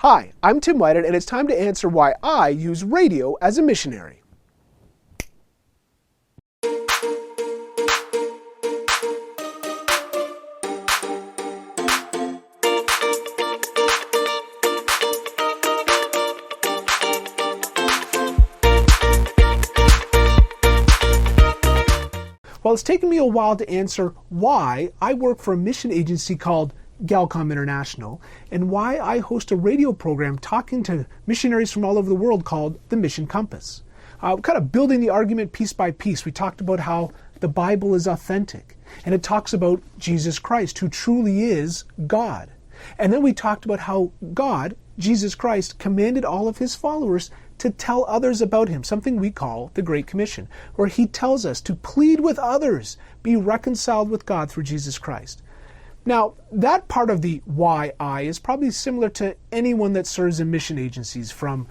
Hi, I'm Tim Whitehead, and it's time to answer why I use radio as a missionary. Well, it's taken me a while to answer why I work for a mission agency called Galcomm International, and why I host a radio program talking to missionaries from all over the world called the Mission Compass. Kind of building the argument piece by piece. We talked about how the Bible is authentic, and it talks about Jesus Christ, who truly is God. And then we talked about how God, Jesus Christ, commanded all of his followers to tell others about him, something we call the Great Commission, where he tells us to plead with others, be reconciled with God through Jesus Christ. Now, that part of the why I is probably similar to anyone that serves in mission agencies, from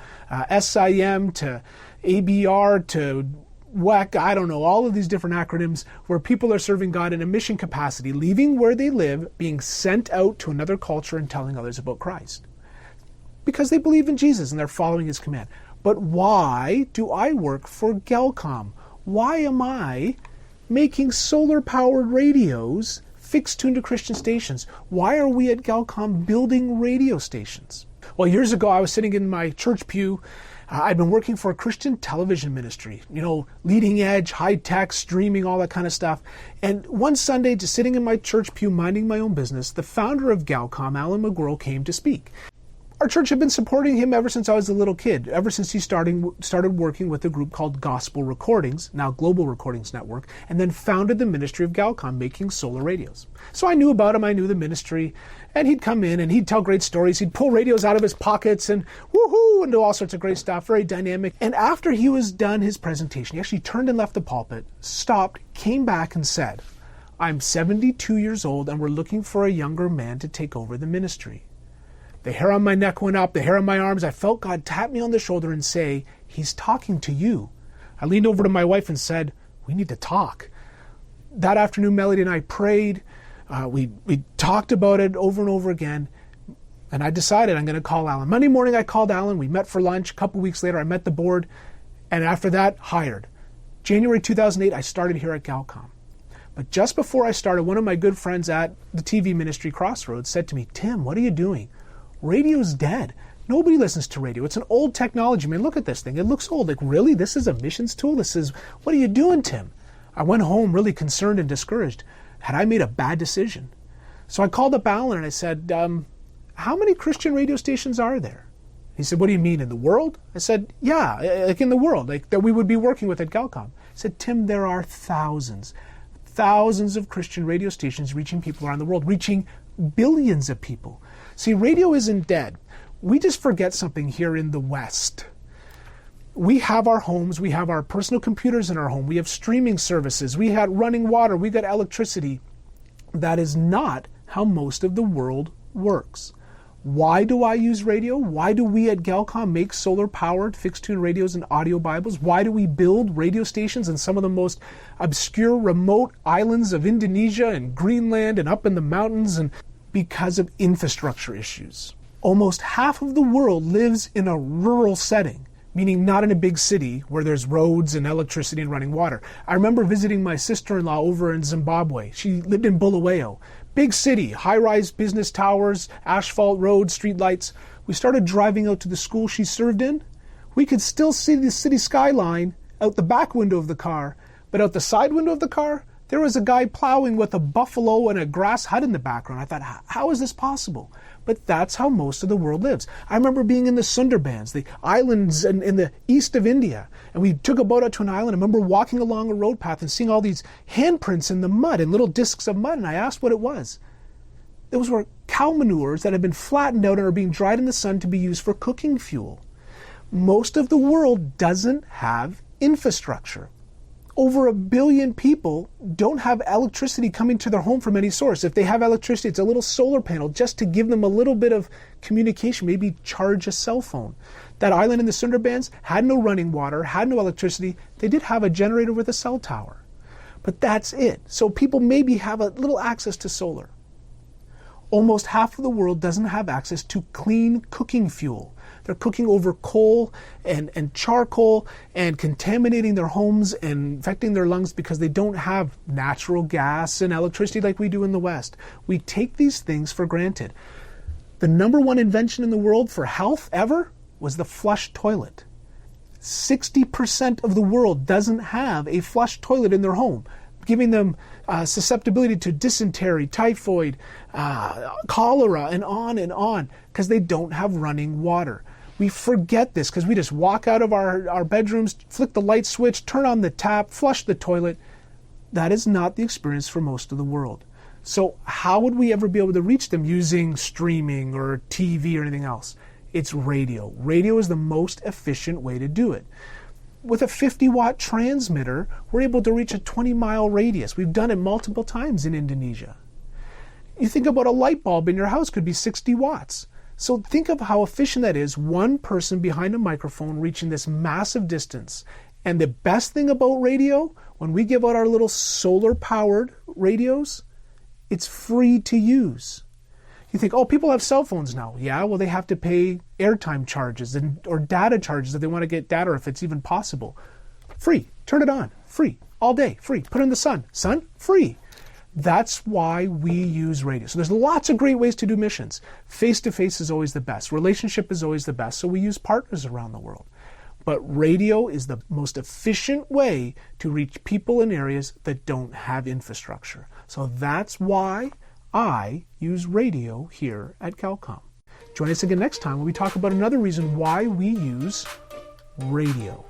SIM to ABR to WEC, I don't know, all of these different acronyms where people are serving God in a mission capacity, leaving where they live, being sent out to another culture and telling others about Christ. Because they believe in Jesus and they're following his command. But why do I work for Galcomm? Why am I making solar-powered radios fixed tuned to Christian stations? Why are we at Galcomm building radio stations? Well, years ago, I was sitting in my church pew. I'd been working for a Christian television ministry, leading edge, high tech, streaming, all that kind of stuff. And one Sunday, just sitting in my church pew, minding my own business, the founder of Galcomm, Alan McGraw, came to speak. Our church had been supporting him ever since I was a little kid, ever since he started working with a group called Gospel Recordings, now Global Recordings Network, and then founded the ministry of Galcomm, making solar radios. So I knew about him, I knew the ministry, and he'd come in and he'd tell great stories. He'd pull radios out of his pockets and woohoo, and do all sorts of great stuff, very dynamic. And after he was done his presentation, he actually turned and left the pulpit, stopped, came back and said, "I'm 72 years old and we're looking for a younger man to take over the ministry." The hair on my neck went up, the hair on my arms. I felt God tap me on the shoulder and say, "He's talking to you." I leaned over to my wife and said, "We need to talk." That afternoon, Melody and I prayed. We talked about it over and over again. And I decided I'm going to call Alan. Monday morning, I called Alan. We met for lunch. A couple weeks later, I met the board. And after that, hired. January 2008, I started here at Galcomm. But just before I started, one of my good friends at the TV ministry Crossroads said to me, "Tim, what are you doing? Radio's dead. Nobody listens to radio. It's an old technology. I mean, look at this thing. It looks old. Like, really? This is a missions tool? What are you doing, Tim?" I went home really concerned and discouraged. Had I made a bad decision? So I called up Alan and I said, "How many Christian radio stations are there?" He said, "What do you mean, in the world?" I said, "Yeah, like in the world, like that we would be working with at Galcomm." He said, "Tim, there are thousands of Christian radio stations reaching people around the world, reaching billions of people." See, radio isn't dead. We just forget something here in the West. We have our homes, we have our personal computers in our home, we have streaming services, we have running water, we got electricity. That is not how most of the world works. Why do I use radio? Why do we at Galcomm make solar-powered fixed-tune radios and audio Bibles? Why do we build radio stations in some of the most obscure, remote islands of Indonesia and Greenland and up in the mountains? And because of infrastructure issues. Almost half of the world lives in a rural setting, meaning not in a big city where there's roads and electricity and running water. I remember visiting my sister-in-law over in Zimbabwe. She lived in Bulawayo. Big city, high-rise business towers, asphalt roads, streetlights. We started driving out to the school she served in. We could still see the city skyline out the back window of the car, but out the side window of the car, there was a guy plowing with a buffalo and a grass hut in the background. I thought, how is this possible? But that's how most of the world lives. I remember being in the Sundarbans, the islands in the east of India, and we took a boat out to an island. I remember walking along a road path and seeing all these handprints in the mud and little discs of mud, and I asked what it was. Those were cow manures that had been flattened out and are being dried in the sun to be used for cooking fuel. Most of the world doesn't have infrastructure. Over 1 billion people don't have electricity coming to their home from any source. If they have electricity, it's a little solar panel just to give them a little bit of communication, maybe charge a cell phone. That island in the Sundarbans had no running water, had no electricity. They did have a generator with a cell tower. But that's it. So people maybe have a little access to solar. Almost half of the world doesn't have access to clean cooking fuel. They're cooking over coal and charcoal and contaminating their homes and infecting their lungs because they don't have natural gas and electricity like we do in the West. We take these things for granted. The number one invention in the world for health ever was the flush toilet. 60% of the world doesn't have a flush toilet in their home, giving them susceptibility to dysentery, typhoid, cholera, and on, because they don't have running water. We forget this because we just walk out of our bedrooms, flick the light switch, turn on the tap, flush the toilet. That is not the experience for most of the world. So how would we ever be able to reach them using streaming or TV or anything else? It's radio. Radio is the most efficient way to do it. With a 50-watt transmitter, we're able to reach a 20-mile radius. We've done it multiple times in Indonesia. You think about a light bulb in your house could be 60 watts. So think of how efficient that is, one person behind a microphone reaching this massive distance. And the best thing about radio, when we give out our little solar-powered radios, it's free to use. You think, oh, people have cell phones now. Yeah, well, they have to pay airtime charges or data charges if they want to get data, or if it's even possible. Free. Turn it on. Free. All day. Free. Put it in the sun. Sun? Free. That's why we use radio. So there's lots of great ways to do missions. Face-to-face is always the best. Relationship is always the best. So we use partners around the world. But radio is the most efficient way to reach people in areas that don't have infrastructure. So that's why I use radio here at Galcomm. Join us again next time when we talk about another reason why we use radio.